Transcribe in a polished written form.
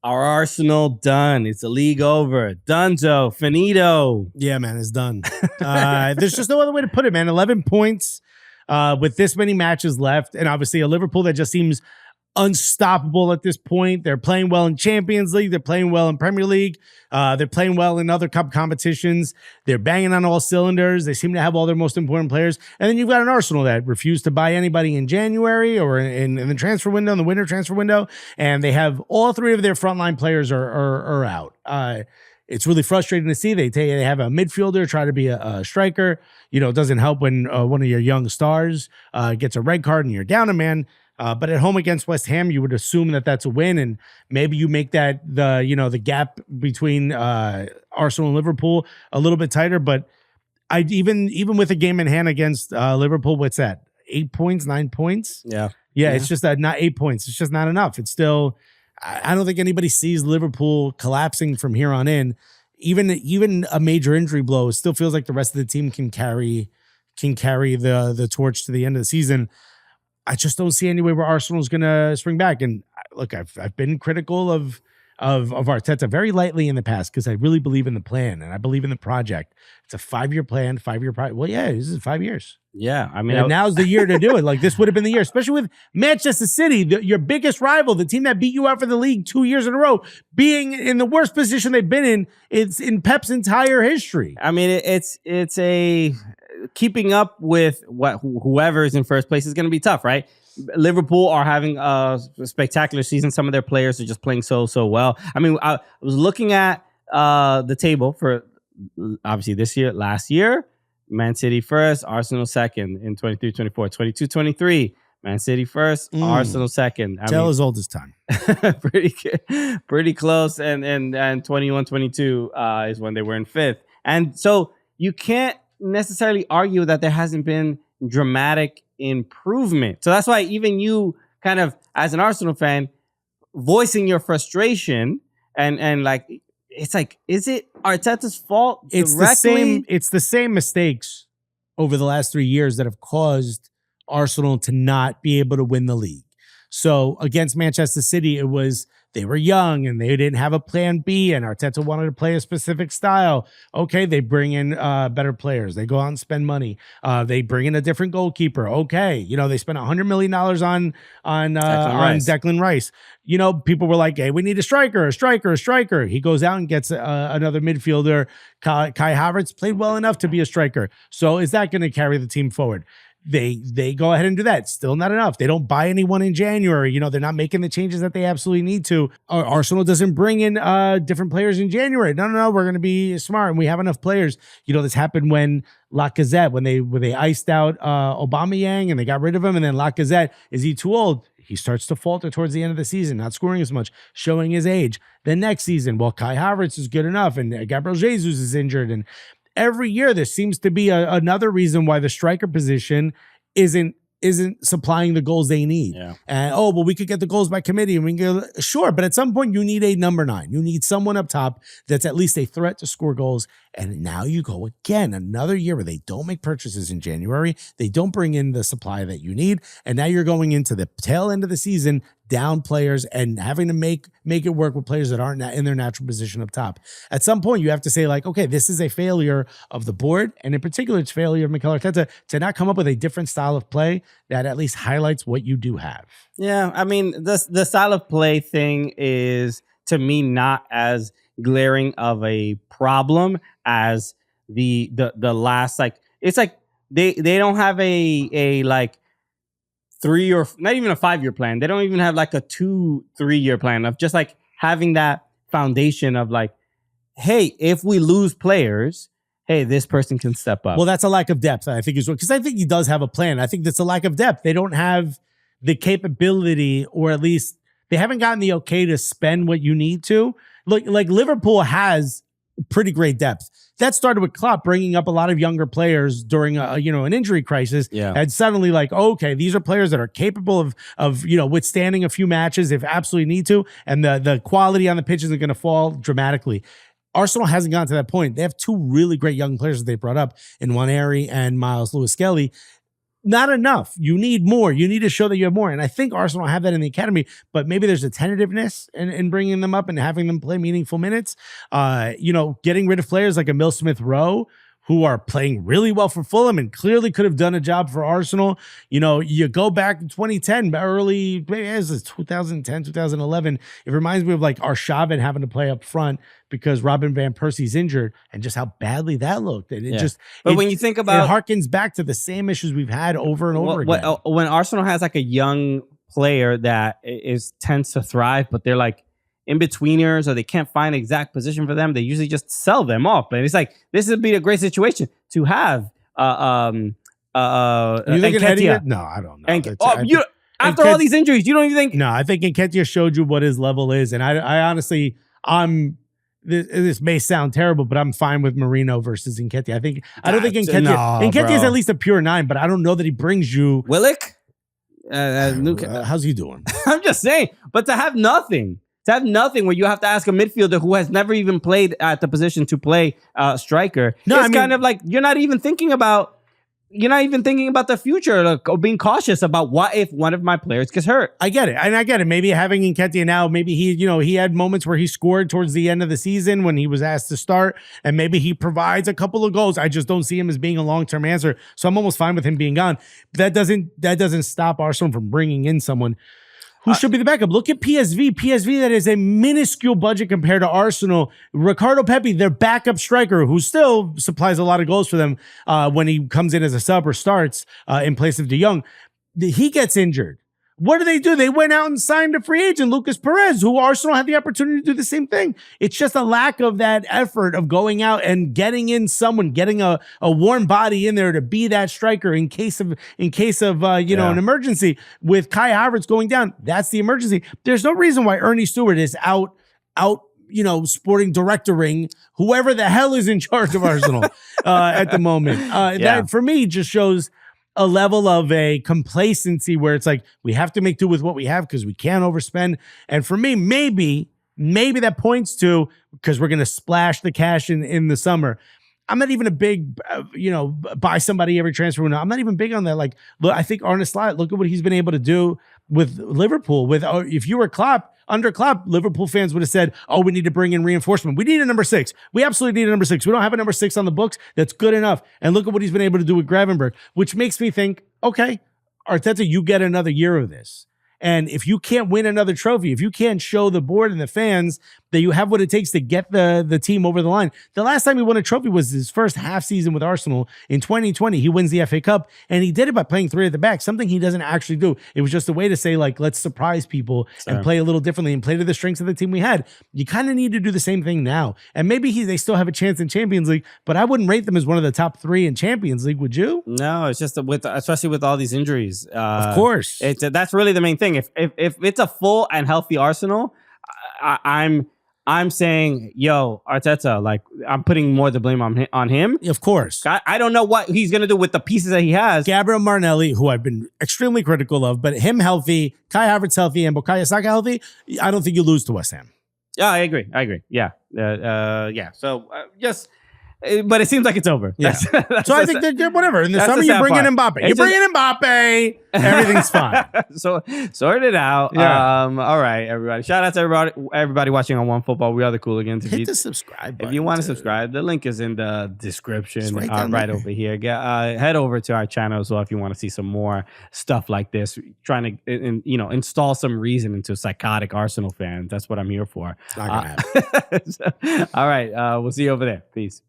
Our Arsenal done. It's a league over. Dunzo. Finito. Yeah, man, it's done. There's just no other way to put it, man. 11 points with this many matches left. And obviously a Liverpool that just seems unstoppable at this point. They're playing well in Champions League. They're playing well in Premier League. They're playing well in other cup competitions. They're banging on all cylinders. They seem to have all their most important players. And then you've got an Arsenal that refused to buy anybody in January or in the transfer window, in the winter transfer window. And they have all three of their frontline players are out. It's really frustrating to see. They have a midfielder try to be a striker. You know, it doesn't help when one of your young stars gets a red card and you're down a man. But at home against West Ham, you would assume that that's a win, and maybe you make that the gap between Arsenal and Liverpool a little bit tighter. But I even with a game in hand against Liverpool, what's that? 8 points, 9 points? Yeah. It's just not 8 points. It's just not enough. It's still. I don't think anybody sees Liverpool collapsing from here on in. Even a major injury blow, it still feels like the rest of the team can carry the torch to the end of the season. I just don't see any way where Arsenal's going to spring back. And look, I've been critical of Arteta very lightly in the past because I really believe in the plan and I believe in the project. It's a 5-year plan, 5-year project. Well, yeah, this is 5 years. Yeah, I mean, and now's the year to do it. Like this would have been the year, especially with Manchester City, your biggest rival, the team that beat you out for the league 2 years in a row, being in the worst position they've been in. It's in Pep's entire history. I mean, it's a keeping up with whoever is in first place is going to be tough, right? Liverpool are having a spectacular season. Some of their players are just playing so well. I mean, I was looking at the table for obviously this year, last year, Man City first, Arsenal second in 23-24, 22-23, Man City first, Arsenal second. Tell as old as time. pretty close. And 21-22 is when they were in fifth. And so you can't necessarily argue that there hasn't been dramatic improvement. So that's why even you kind of, as an Arsenal fan, voicing your frustration and like, it's like, is it Arteta's fault directly? It's the same mistakes over the last 3 years that have caused Arsenal to not be able to win the league. So against Manchester City, it was they were young and they didn't have a plan B, and Arteta wanted to play a specific style. Okay, they bring in better players. They go out and spend money. They bring in a different goalkeeper. Okay, they spent $100 million on Declan Rice. People were like, hey, we need a striker. He goes out and gets another midfielder. Kai Havertz played well enough to be a striker. So is that going to carry the team forward? They go ahead and do that. Still not enough. They don't buy anyone in January. They're not making the changes that they absolutely need to. Arsenal doesn't bring in different players in January. No, we're going to be smart and we have enough players. This happened when Lacazette, when they iced out Aubameyang and they got rid of him, and then Lacazette, is he too old? He starts to falter towards the end of the season, not scoring as much, showing his age. The next season, well, Kai Havertz is good enough and Gabriel Jesus is injured, and every year, there seems to be another reason why the striker position isn't supplying the goals they need. Yeah. And we could get the goals by committee, and we can go, sure, but at some point you need a number 9. You need someone up top that's at least a threat to score goals. And now you go again, another year where they don't make purchases in January. They don't bring in the supply that you need. And now you're going into the tail end of the season, down players and having to make it work with players that aren't in their natural position up top. At some point, you have to say, like, okay, this is a failure of the board. And in particular, it's failure of Mikel Arteta to not come up with a different style of play that at least highlights what you do have. Yeah, I mean, the style of play thing is, to me, not as glaring of a problem as the last, like, it's like they don't have a like 3 or not even a 5-year plan. They don't even have like a 2-3 year plan of just like having that foundation of like, hey, if we lose players, hey, this person can step up. Well, that's a lack of depth, I think, is because I think he does have a plan. I think that's a lack of depth. They don't have the capability, or at least they haven't gotten the okay to spend what you need to. Like Liverpool has pretty great depth. That started with Klopp bringing up a lot of younger players during an injury crisis. Yeah. And suddenly, like, okay, these are players that are capable of withstanding a few matches if absolutely need to, and the quality on the pitch isn't going to fall dramatically. Arsenal hasn't gotten to that point. They have 2 really great young players that they brought up in Nwaneri and Miles Lewis-Skelly. not enough. You need more. You need to show that you have more. And I think Arsenal have that in the academy, but maybe there's a tentativeness in bringing them up and having them play meaningful minutes. Getting rid of players like Emil Smith-Rowe, who are playing really well for Fulham and clearly could have done a job for Arsenal. You go back to 2010, early, maybe it was 2010, 2011. It reminds me of like Arshavin having to play up front because Robin Van Persie's injured and just how badly that looked. And when you think about it harkens back to the same issues we've had over and over again. When Arsenal has like a young player that tends to thrive, but they're like in-betweeners or they can't find an exact position for them, they usually just sell them off. And it's like, this would be a great situation to have you think Nketiah? No, I don't know. After all these injuries, you don't even think... No, I think Nketiah showed you what his level is. And I honestly, this may sound terrible, but I'm fine with Marino versus Nketiah. I don't think Nketiah... Nketiah is at least a pure 9, but I don't know that he brings you... Willock? How's he doing? I'm just saying, but to have nothing where you have to ask a midfielder who has never even played at the position to play striker. Kind of like you're not even thinking about the future or being cautious about what if one of my players gets hurt. I get it. Maybe having Nketiah now, maybe he had moments where he scored towards the end of the season when he was asked to start, and maybe he provides a couple of goals. I just don't see him as being a long-term answer. So I'm almost fine with him being gone. But that doesn't stop Arsenal from bringing in someone who should be the backup. Look at PSV. PSV, that is a minuscule budget compared to Arsenal. Ricardo Pepi, their backup striker, who still supplies a lot of goals for them when he comes in as a sub or starts in place of De Jong. He gets injured. What do? They went out and signed a free agent, Lucas Perez, who Arsenal had the opportunity to do the same thing. It's just a lack of that effort of going out and getting in someone, getting a warm body in there to be that striker in case of an emergency. With Kai Havertz going down, that's the emergency. There's no reason why Ernie Stewart is out sporting directoring whoever the hell is in charge of Arsenal at the moment. That for me just shows a level of a complacency where it's like, we have to make do with what we have because we can't overspend. And for me, maybe that points to, because we're going to splash the cash in the summer. I'm not even a big, buy somebody every transfer window. I'm not even big on that. Like, look, I think Arne Slot, look at what he's been able to do with Liverpool. If you were Klopp, under Klopp, Liverpool fans would have said, oh, we need to bring in reinforcement. We need a number 6. We absolutely need a number 6. We don't have a number 6 on the books. That's good enough. And look at what he's been able to do with Gravenberch, which makes me think, okay, Arteta, you get another year of this. And if you can't win another trophy, if you can't show the board and the fans that you have what it takes to get the team over the line. The last time he won a trophy was his first half season with Arsenal in 2020. He wins the FA Cup, and he did it by playing 3 at the back, something he doesn't actually do. It was just a way to say, like, let's surprise people and play a little differently and play to the strengths of the team we had. You kind of need to do the same thing now. And maybe they still have a chance in Champions League, but I wouldn't rate them as one of the top 3 in Champions League, would you? No, it's just especially with all these injuries. Of course. That's really the main thing. If it's a full and healthy Arsenal, I'm saying, yo, Arteta, like, I'm putting more the blame on him. Of course. I don't know what he's going to do with the pieces that he has. Gabriel Martinelli, who I've been extremely critical of, but him healthy, Kai Havertz healthy, and Bukayo Saka healthy, I don't think you lose to West Ham. Yeah, I agree. Yeah. So just... But it seems like it's over. Yeah. So I think that whatever. In the summer, you bring in Mbappe. You bring in Mbappe. Everything's fine. So sort it out. Yeah. All right, everybody. Shout out to everybody watching on OneFootball. We are the Cooligans. Hit the subscribe button. If you want to subscribe, the link is in the description right over here. Head over to our channel as well if you want to see some more stuff like this. Trying to install some reason into psychotic Arsenal fans. That's what I'm here for. It's not gonna happen. All right. We'll see you over there. Peace.